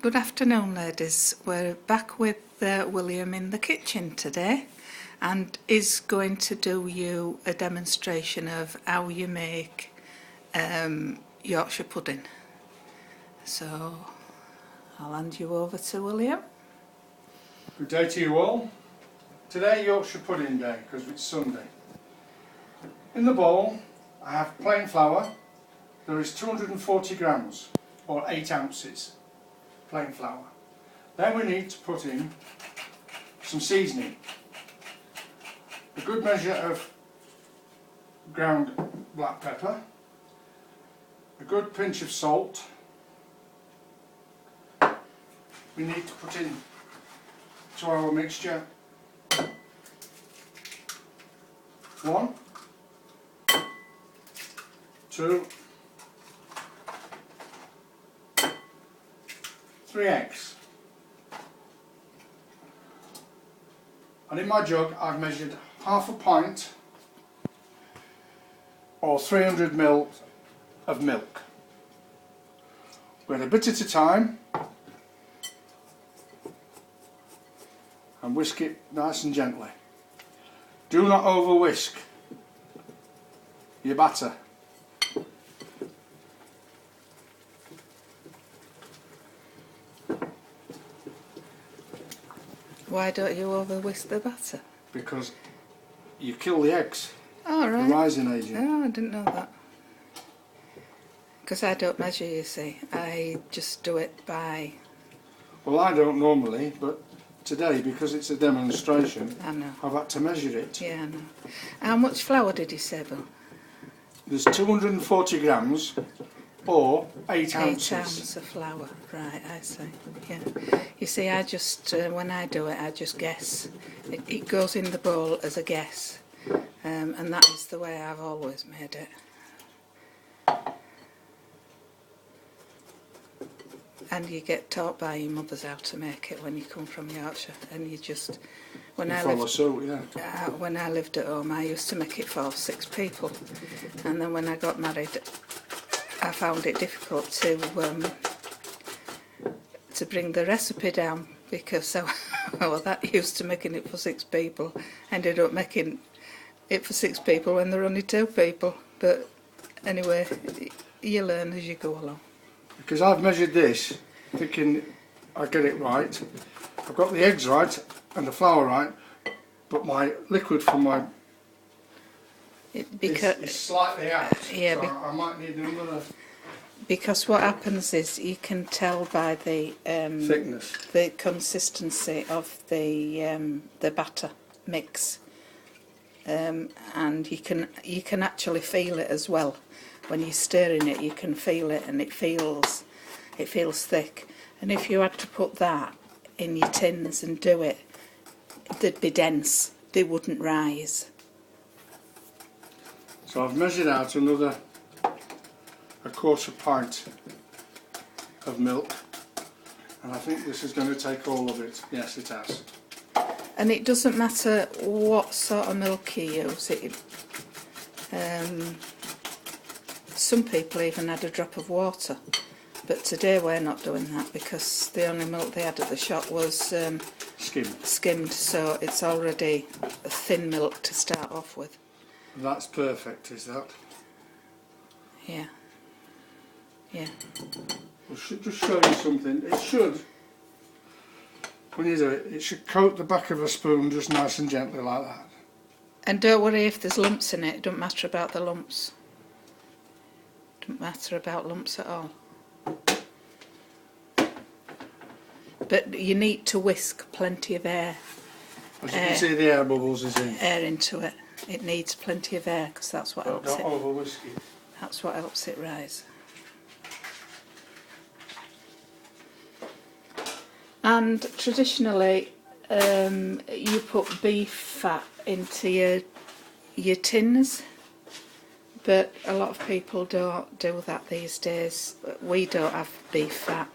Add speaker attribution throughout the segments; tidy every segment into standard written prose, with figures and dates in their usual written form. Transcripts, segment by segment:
Speaker 1: Good afternoon, ladies. We're back with William in the kitchen today, and is going to do you a demonstration of how you make Yorkshire pudding. So I'll hand you over to William.
Speaker 2: Good day to you all. Today Yorkshire pudding day because it's Sunday. In the bowl I have plain flour. There is 240 grams or 8 ounces plain flour. Then we need to put in some seasoning. A good measure of ground black pepper, a good pinch of salt. We need to put in to our mixture 1, 2, 3 eggs. And in my jug I've measured half a pint or 300 ml of milk. We're going a bit at a time and whisk it nice and gently. Do not over whisk your batter.
Speaker 1: Why don't you over whisk the batter?
Speaker 2: Because you kill the eggs.
Speaker 1: Oh, right.
Speaker 2: The rising agent.
Speaker 1: Oh, I didn't know that. Because I don't measure, you see. I just do it by...
Speaker 2: Well, I don't normally, but today, because it's a demonstration,
Speaker 1: I know.
Speaker 2: I've had to measure it.
Speaker 1: Yeah, I know. How much flour did you say, Bill?
Speaker 2: There's 240 grams or 8
Speaker 1: 8
Speaker 2: ounces.
Speaker 1: ounces of flour, right, I see, yeah. You see, I just, when I do it, I just guess. It goes in the bowl as a guess, and that is the way I've always made it. And you get taught by your mothers how to make it when you come from Yorkshire, and you just... When I
Speaker 2: Follow suit, yeah.
Speaker 1: When I lived at home, I used to make it for 6 people, and then when I got married, I found it difficult to bring the recipe down, because I was that used to making it for 6 people. Ended up making it for 6 people when there were only 2 people. But anyway, you learn as you go along.
Speaker 2: Because I've measured this, thinking I get it right. I've got the eggs right and the flour right, but my liquid from my is slightly out.
Speaker 1: Yeah,
Speaker 2: so I might need another.
Speaker 1: Because what happens is you can tell by the
Speaker 2: thickness,
Speaker 1: the consistency of the batter mix, and you can actually feel it as well. When you're stirring it, you can feel it, and it feels thick. And if you had to put that in your tins and do it, they'd be dense. They wouldn't rise.
Speaker 2: So I've measured out another 1/4 pint of milk, and I think this is going to take all of it. Yes, it has.
Speaker 1: And it doesn't matter what sort of milk you use. Some people even add a drop of water, but today we're not doing that because the only milk they had at the shop was skimmed, so it's already a thin milk to start off with.
Speaker 2: That's perfect, is that?
Speaker 1: Yeah. Yeah.
Speaker 2: I should just show you something. It should, when you do it, it should coat the back of a spoon just nice and gently like that.
Speaker 1: And don't worry if there's lumps in it. It don't matter about the lumps. Don't matter about lumps at all. But you need to whisk plenty of air.
Speaker 2: As you can see, the air bubbles is in.
Speaker 1: Air into it. It needs plenty of air because that's what helps it.
Speaker 2: Don't over whisk it.
Speaker 1: That's what helps it rise. And traditionally, you put beef fat into your tins, but a lot of people don't do that these days. We don't have beef fat.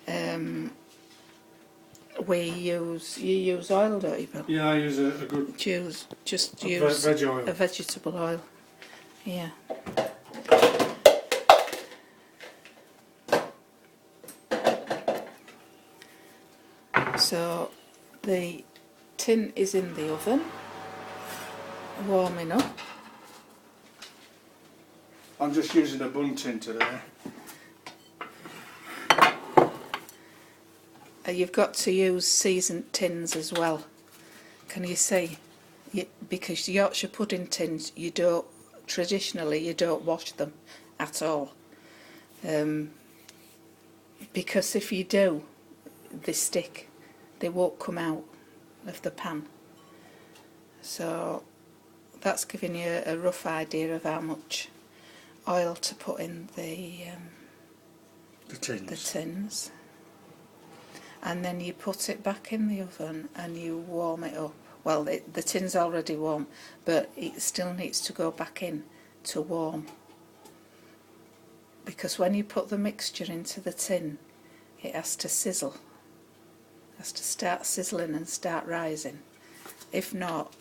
Speaker 1: You use oil, don't you, Bill?
Speaker 2: Yeah, I use a good
Speaker 1: Use
Speaker 2: veg oil.
Speaker 1: a vegetable oil. Yeah. So the tin is in the oven, warming up.
Speaker 2: I'm just using a bun tin today.
Speaker 1: You've got to use seasoned tins as well. Can you see? Because Yorkshire pudding tins, traditionally you don't wash them at all. Because if you do, they stick. They won't come out of the pan. So that's giving you a rough idea of how much oil to put in the tins. And then you put it back in the oven and you warm it up. Well, the tin's already warm, but it still needs to go back in to warm. Because when you put the mixture into the tin, it has to sizzle. It has to start sizzling and start rising. If not,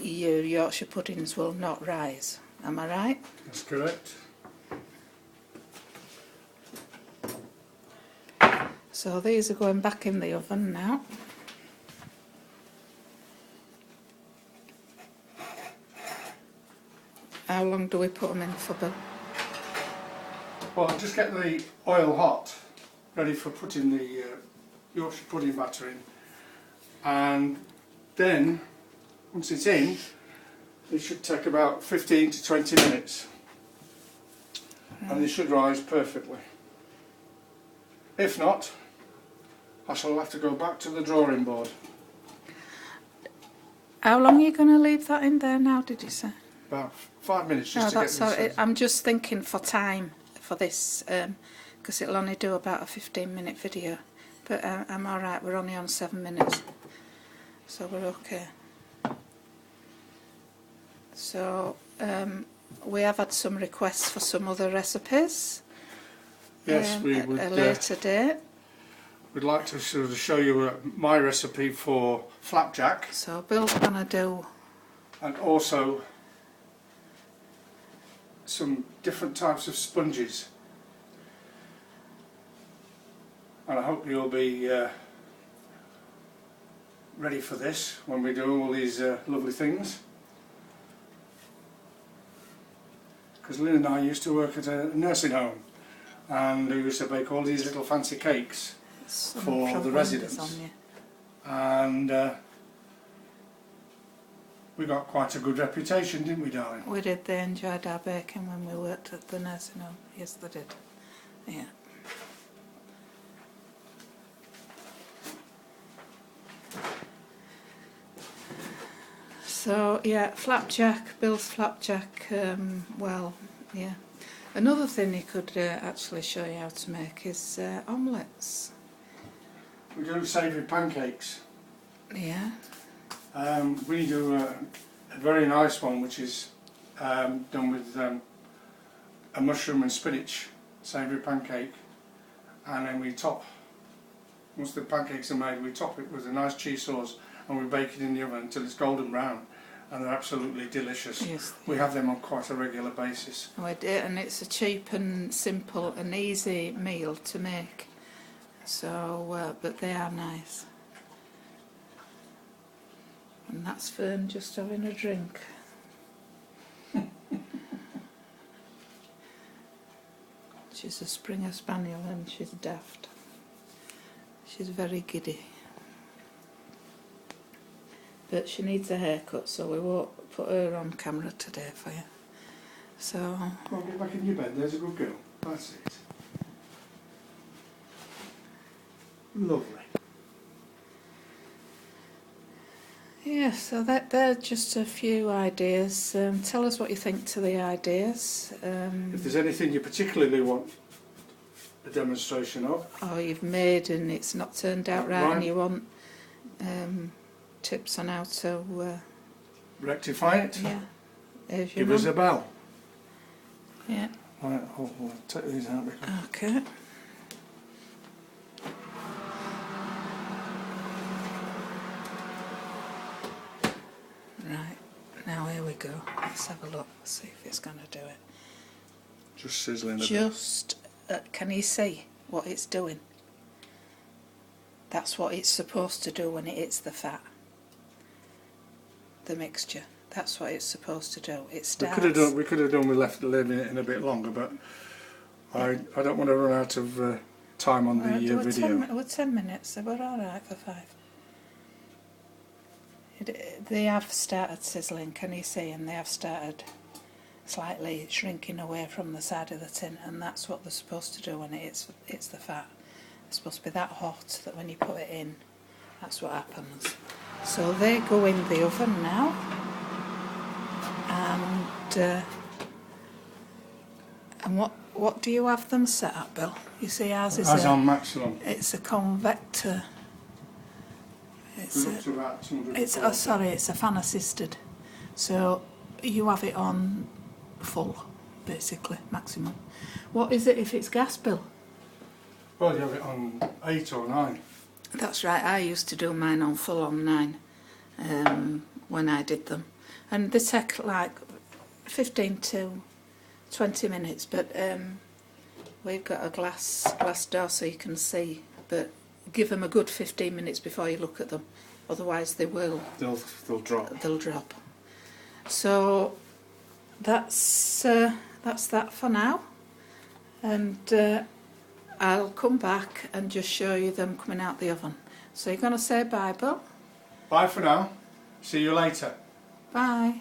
Speaker 1: your Yorkshire puddings will not rise. Am I right?
Speaker 2: That's correct.
Speaker 1: So these are going back in the oven now. How long do we put them in for, Bill?
Speaker 2: Well, I'll just get the oil hot, ready for putting the Yorkshire pudding batter in. And then, once it's in, it should take about 15 to 20 minutes. And they should rise perfectly. If not, I shall have to go back to the drawing board.
Speaker 1: How long are you going to leave that in there now, did you say?
Speaker 2: About 5 minutes
Speaker 1: No,
Speaker 2: just to
Speaker 1: that's
Speaker 2: get
Speaker 1: all
Speaker 2: this.
Speaker 1: right. I'm just thinking for time for this, because it'll only do about a 15-minute video. But I'm all right. We're only on 7 minutes, so we're okay. So we have had some requests for some other recipes.
Speaker 2: Yes, we would.
Speaker 1: At a later date.
Speaker 2: We'd like to sort of show you my recipe for flapjack,
Speaker 1: So Bill's gonna do.
Speaker 2: and also some different types of sponges. And I hope you'll be ready for this when we do all these lovely things. Because Lynn and I used to work at a nursing home, and we used to bake all these little fancy cakes for the residents. And we got quite a good reputation, didn't we, darling?
Speaker 1: We did. They enjoyed our baking when we worked at the nursing home. Yes, they did. Yeah. So yeah, flapjack, Bill's flapjack. Well, yeah. Another thing he could actually show you how to make is omelettes.
Speaker 2: We do savoury pancakes.
Speaker 1: Yeah.
Speaker 2: We do a very nice one, which is done with a mushroom and spinach savoury pancake, and then we top, once the pancakes are made, we top it with a nice cheese sauce and we bake it in the oven until it's golden brown, and they're absolutely delicious.
Speaker 1: Yes.
Speaker 2: We have them on quite a regular basis.
Speaker 1: And it's a cheap and simple and easy meal to make. So, but they are nice. And that's Fern just having a drink. She's a Springer Spaniel and she's daft. She's very giddy. But she needs a haircut, so we won't put her on camera today for you. So...
Speaker 2: Come on, get back in your bed, there's a good girl. That's it. Lovely.
Speaker 1: yeah, so they're just a few ideas. Tell us what you think to the ideas.
Speaker 2: If there's anything you particularly want a demonstration of,
Speaker 1: or you've made and it's not turned out right, and you want tips on how to
Speaker 2: rectify it,
Speaker 1: yeah, here's your
Speaker 2: give us
Speaker 1: mum.
Speaker 2: a bell.
Speaker 1: Yeah.
Speaker 2: Right, I'll take these out.
Speaker 1: Okay. Right, now here we go. Let's have a look, see if it's going to do it.
Speaker 2: Just sizzling a bit.
Speaker 1: Just, can you see what it's doing? That's what it's supposed to do when it hits the fat. The mixture. That's what it's supposed to do. It starts.
Speaker 2: We could have done with leaving it in a bit longer, but I don't want to run out of time on the video.
Speaker 1: We're 10 minutes, so we're all right for 5. They have started sizzling, can you see? And they have started slightly shrinking away from the side of the tin, and that's what they're supposed to do when it hits the fat. It's supposed to be that hot that when you put it in, that's what happens. So they go in the oven now, and what do you have them set at, Bill? You see, ours is
Speaker 2: on maximum.
Speaker 1: It's a convector. It's a fan assisted. So you have it on full, basically, maximum. What is it if it's gas, Bill?
Speaker 2: Well, you have it on 8 or 9.
Speaker 1: That's right, I used to do mine on full on 9 when I did them. And they take like 15 to 20 minutes, but we've got a glass door so you can see, but give them a good 15 minutes before you look at them, otherwise they'll drop. They'll drop. So that's that for now, and I'll come back and just show you them coming out the oven. So you're going to say bye, Bill?
Speaker 2: Bye for now. See you later.
Speaker 1: Bye.